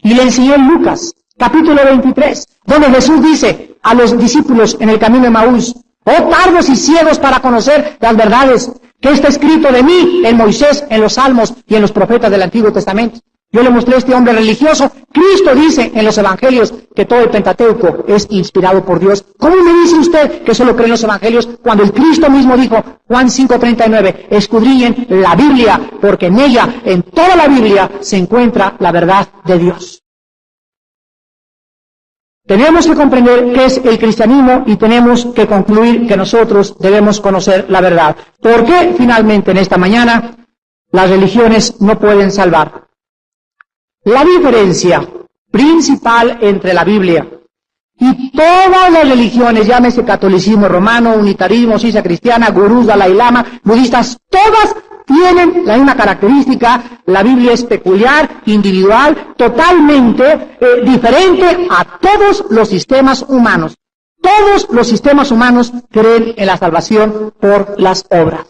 Speaker 1: Y le enseñé en Lucas, capítulo 23, donde Jesús dice a los discípulos en el camino de Maús, oh tardos y ciegos para conocer las verdades que está escrito de mí en Moisés, en los Salmos y en los profetas del Antiguo Testamento. Yo le mostré a este hombre religioso. Cristo dice en los evangelios que todo el Pentateuco es inspirado por Dios. ¿Cómo me dice usted que solo cree en los evangelios cuando el Cristo mismo dijo, Juan 5:39, escudriñen la Biblia, porque en ella, en toda la Biblia, se encuentra la verdad de Dios? Tenemos que comprender qué es el cristianismo y tenemos que concluir que nosotros debemos conocer la verdad. ¿Por qué finalmente en esta mañana las religiones no pueden salvar? La diferencia principal entre la Biblia y todas las religiones, llámese catolicismo romano, unitarismo, ciencia cristiana, gurús, Dalai Lama, budistas, todas tienen la misma característica. La Biblia es peculiar, individual, totalmente diferente a todos los sistemas humanos. Todos los sistemas humanos creen en la salvación por las obras.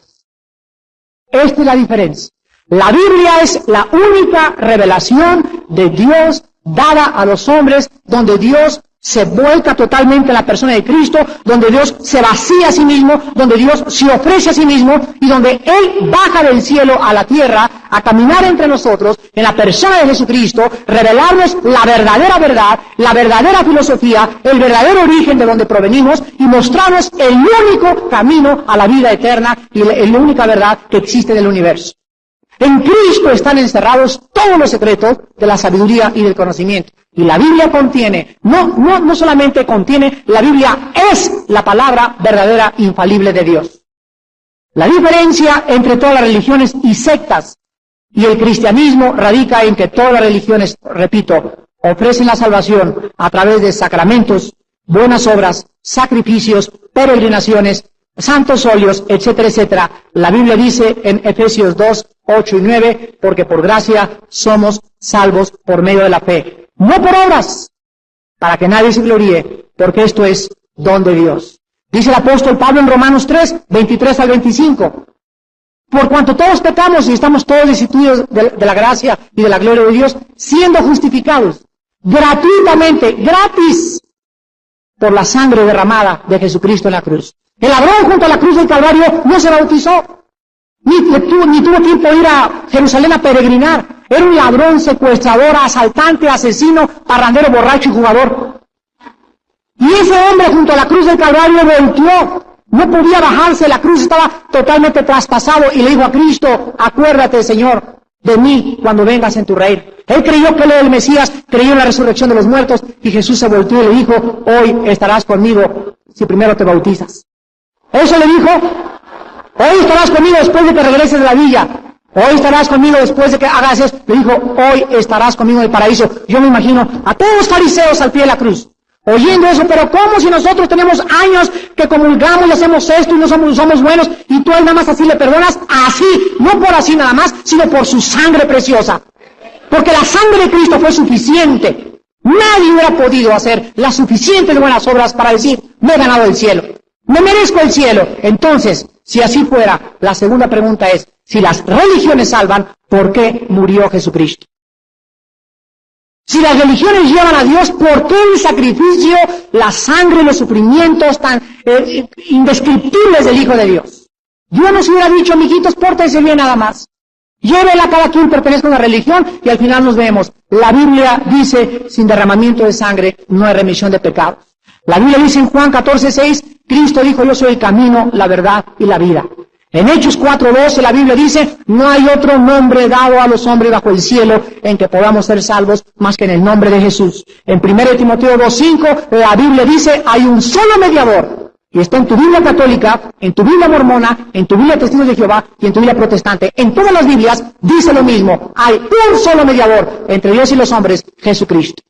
Speaker 1: Esta es la diferencia. La Biblia es la única revelación de Dios dada a los hombres, donde Dios se vuelca totalmente a la persona de Cristo, donde Dios se vacía a sí mismo, donde Dios se ofrece a sí mismo y donde Él baja del cielo a la tierra a caminar entre nosotros en la persona de Jesucristo, revelarnos la verdadera verdad, la verdadera filosofía, el verdadero origen de donde provenimos y mostrarnos el único camino a la vida eterna y la única verdad que existe en el universo. En Cristo están encerrados todos los secretos de la sabiduría y del conocimiento. Y la Biblia contiene, no solamente contiene, la Biblia es la palabra verdadera, infalible de Dios. La diferencia entre todas las religiones y sectas y el cristianismo radica en que todas las religiones, repito, ofrecen la salvación a través de sacramentos, buenas obras, sacrificios, peregrinaciones, santos óleos, etcétera, etcétera. La Biblia dice en Efesios 2, 8 y 9, porque por gracia somos salvos por medio de la fe. No por obras, para que nadie se gloríe, porque esto es don de Dios. Dice el apóstol Pablo en Romanos 3, 23 al 25. Por cuanto todos pecamos y estamos todos destituidos de la gracia y de la gloria de Dios, siendo justificados gratuitamente, gratis, por la sangre derramada de Jesucristo en la cruz. El ladrón junto a la cruz del Calvario no se bautizó, ni tuvo tiempo de ir a Jerusalén a peregrinar. Era un ladrón, secuestrador, asaltante, asesino, parrandero, borracho y jugador. Y ese hombre junto a la cruz del Calvario volteó. No podía bajarse, la cruz estaba totalmente traspasado y le dijo a Cristo, acuérdate, Señor, de mí cuando vengas en tu reino. Él creyó que él era el Mesías, creyó en la resurrección de los muertos y Jesús se volteó y le dijo, hoy estarás conmigo si primero te bautizas. Eso le dijo, hoy estarás conmigo después de que regreses de la villa. Hoy estarás conmigo después de que hagas eso. Le dijo, hoy estarás conmigo en el paraíso. Yo me imagino a todos los fariseos al pie de la cruz, oyendo eso, pero ¿cómo si nosotros tenemos años que comulgamos y hacemos esto y no somos buenos y tú a él nada más así le perdonas? Así, no por así nada más, sino por su sangre preciosa. Porque la sangre de Cristo fue suficiente. Nadie hubiera podido hacer las suficientes buenas obras para decir, me he ganado el cielo. Me merezco el cielo. Entonces, si así fuera, la segunda pregunta es, si las religiones salvan, ¿por qué murió Jesucristo? Si las religiones llevan a Dios, ¿por qué el sacrificio, la sangre y los sufrimientos tan indescriptibles del Hijo de Dios? Dios nos hubiera dicho, amiguitos, pórtense bien nada más. Llévela, cada quien pertenezca a una religión y al final nos vemos. La Biblia dice, sin derramamiento de sangre no hay remisión de pecados. La Biblia dice en Juan 14:6, Cristo dijo, yo soy el camino, la verdad y la vida. En Hechos 4:12 la Biblia dice, no hay otro nombre dado a los hombres bajo el cielo en que podamos ser salvos más que en el nombre de Jesús. En 1 Timoteo 2:5 la Biblia dice, hay un solo mediador. Y está en tu Biblia católica, en tu Biblia mormona, en tu Biblia Testigos de Jehová y en tu Biblia protestante. En todas las Biblias dice lo mismo. Hay un solo mediador entre Dios y los hombres, Jesucristo.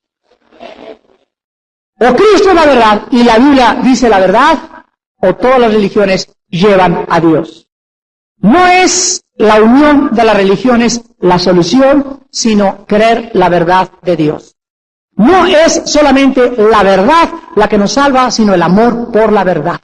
Speaker 1: O Cristo es la verdad y la Biblia dice la verdad, o todas las religiones llevan a Dios. No es la unión de las religiones la solución, sino creer la verdad de Dios. No es solamente la verdad la que nos salva, sino el amor por la verdad.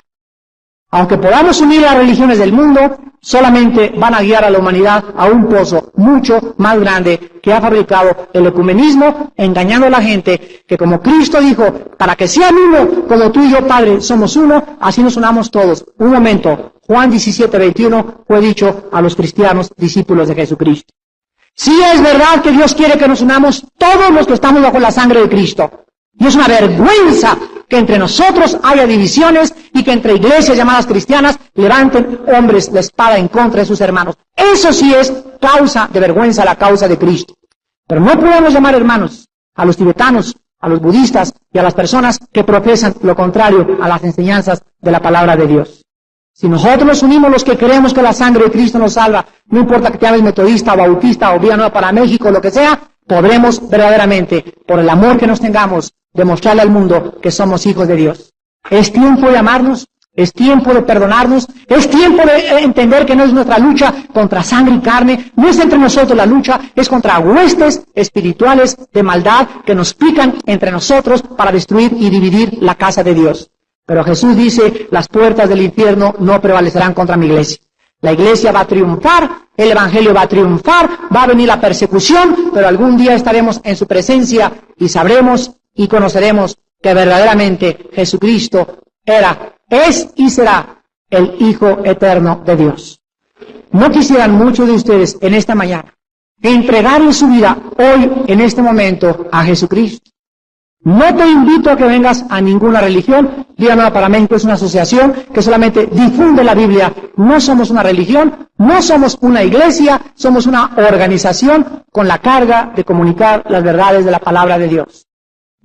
Speaker 1: Aunque podamos unir las religiones del mundo, solamente van a guiar a la humanidad a un pozo mucho más grande que ha fabricado el ecumenismo, engañando a la gente que como Cristo dijo, para que sean uno, como tú y yo, Padre, somos uno, así nos unamos todos. Un momento, Juan 17:21 fue dicho a los cristianos discípulos de Jesucristo. Sí es verdad que Dios quiere que nos unamos todos los que estamos bajo la sangre de Cristo. Y es una vergüenza que entre nosotros haya divisiones y que entre iglesias llamadas cristianas levanten hombres la espada en contra de sus hermanos. Eso sí es causa de vergüenza, la causa de Cristo. Pero no podemos llamar hermanos a los tibetanos, a los budistas y a las personas que profesan lo contrario a las enseñanzas de la palabra de Dios. Si nosotros nos unimos los que creemos que la sangre de Cristo nos salva, no importa que te llames metodista o bautista o Vía Nueva para México, lo que sea, podremos verdaderamente, por el amor que nos tengamos, demostrarle al mundo que somos hijos de Dios. Es tiempo de amarnos, es tiempo de perdonarnos, es tiempo de entender que no es nuestra lucha contra sangre y carne, no es entre nosotros la lucha, es contra huestes espirituales de maldad que nos pican entre nosotros para destruir y dividir la casa de Dios. Pero Jesús dice, las puertas del infierno no prevalecerán contra mi iglesia. La iglesia va a triunfar, el evangelio va a triunfar, va a venir la persecución, pero algún día estaremos en su presencia y sabremos y conoceremos que verdaderamente Jesucristo era, es y será el Hijo eterno de Dios. ¿No quisieran muchos de ustedes en esta mañana entregarle su vida hoy, en este momento, a Jesucristo? No te invito a que vengas a ninguna religión. Vía Nueva para México es una asociación que solamente difunde la Biblia. No somos una religión, no somos una iglesia, somos una organización con la carga de comunicar las verdades de la palabra de Dios.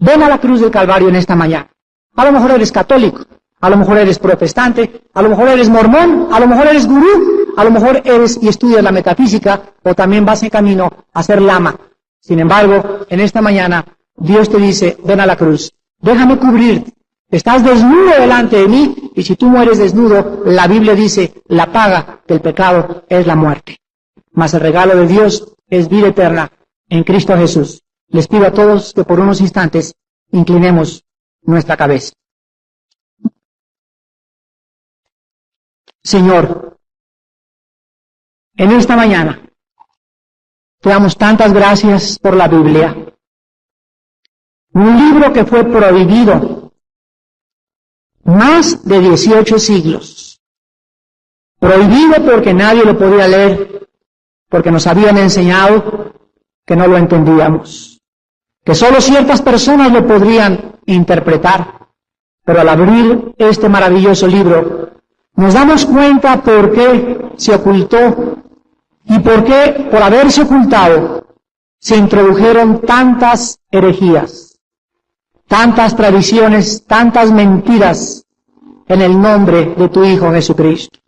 Speaker 1: Ven a la cruz del Calvario en esta mañana. A lo mejor eres católico, a lo mejor eres protestante, a lo mejor eres mormón, a lo mejor eres gurú, a lo mejor eres y estudias la metafísica o también vas en camino a ser lama. Sin embargo, en esta mañana Dios te dice, ven a la cruz, déjame cubrirte, estás desnudo delante de mí, y si tú mueres desnudo, la Biblia dice, la paga del pecado es la muerte. Mas el regalo de Dios es vida eterna en Cristo Jesús. Les pido a todos que por unos instantes inclinemos nuestra cabeza. Señor, en esta mañana te damos tantas gracias por la Biblia. Un libro que fue prohibido más de 18 siglos. Prohibido porque nadie lo podía leer, porque nos habían enseñado que no lo entendíamos, que solo ciertas personas lo podrían interpretar. Pero al abrir este maravilloso libro, nos damos cuenta por qué se ocultó y por qué, por haberse ocultado, se introdujeron tantas herejías, tantas tradiciones, tantas mentiras en el nombre de tu Hijo Jesucristo.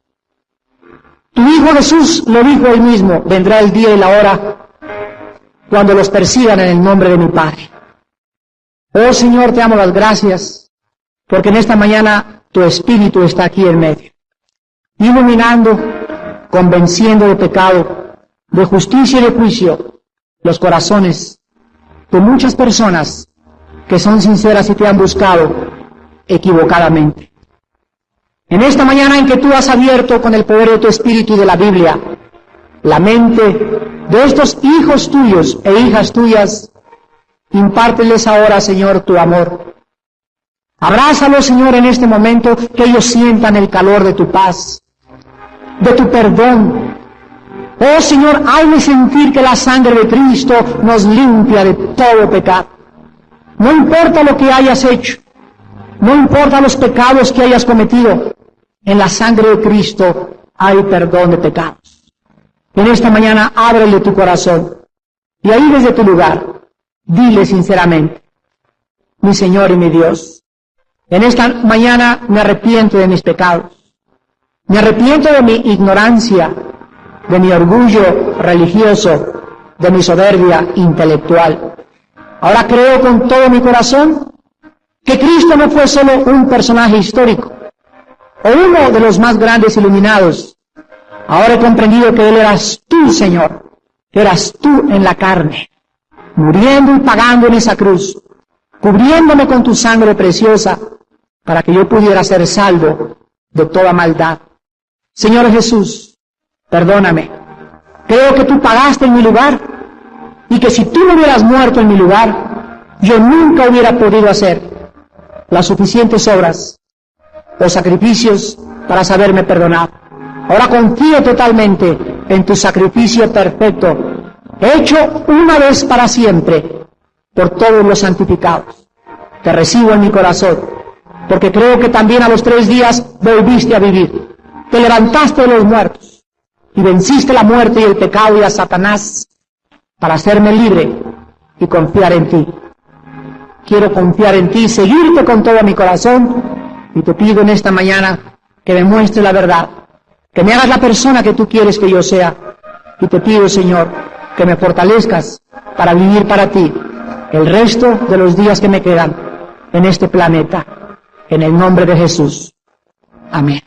Speaker 1: Tu Hijo Jesús lo dijo él mismo, vendrá el día y la hora cuando los persigan en el nombre de mi Padre. Oh Señor, te damos las gracias, porque en esta mañana tu Espíritu está aquí en medio, iluminando, convenciendo de pecado, de justicia y de juicio, los corazones de muchas personas que son sinceras y te han buscado equivocadamente. En esta mañana en que tú has abierto con el poder de tu Espíritu y de la Biblia la mente de estos hijos tuyos e hijas tuyas, impárteles ahora, Señor, tu amor. Abrázalos, Señor, en este momento, que ellos sientan el calor de tu paz, de tu perdón. Oh, Señor, hazme sentir que la sangre de Cristo nos limpia de todo pecado. No importa lo que hayas hecho, No importa los pecados que hayas cometido, en la sangre de Cristo hay perdón de pecados. En esta mañana ábrele tu corazón y ahí desde tu lugar, dile sinceramente: mi Señor y mi Dios, en esta mañana me arrepiento de mis pecados. Me arrepiento de mi ignorancia, de mi orgullo religioso, de mi soberbia intelectual. Ahora creo con todo mi corazón que Cristo no fue solo un personaje histórico o uno de los más grandes iluminados. Ahora he comprendido que Él eras tú, Señor, que eras tú en la carne, muriendo y pagando en esa cruz, cubriéndome con tu sangre preciosa para que yo pudiera ser salvo de toda maldad. Señor Jesús, perdóname. Creo que tú pagaste en mi lugar y que si tú no hubieras muerto en mi lugar, yo nunca hubiera podido hacer las suficientes obras o sacrificios para saberme perdonar. Ahora confío totalmente en tu sacrificio perfecto, hecho una vez para siempre por todos los santificados. Te recibo en mi corazón, porque creo que también a los 3 días volviste a vivir. Te levantaste de los muertos y venciste la muerte y el pecado y a Satanás para hacerme libre y confiar en ti. Quiero confiar en ti, seguirte con todo mi corazón, y te pido en esta mañana que me muestres la verdad, que me hagas la persona que tú quieres que yo sea, y te pido, Señor, que me fortalezcas para vivir para ti el resto de los días que me quedan en este planeta, en el nombre de Jesús. Amén.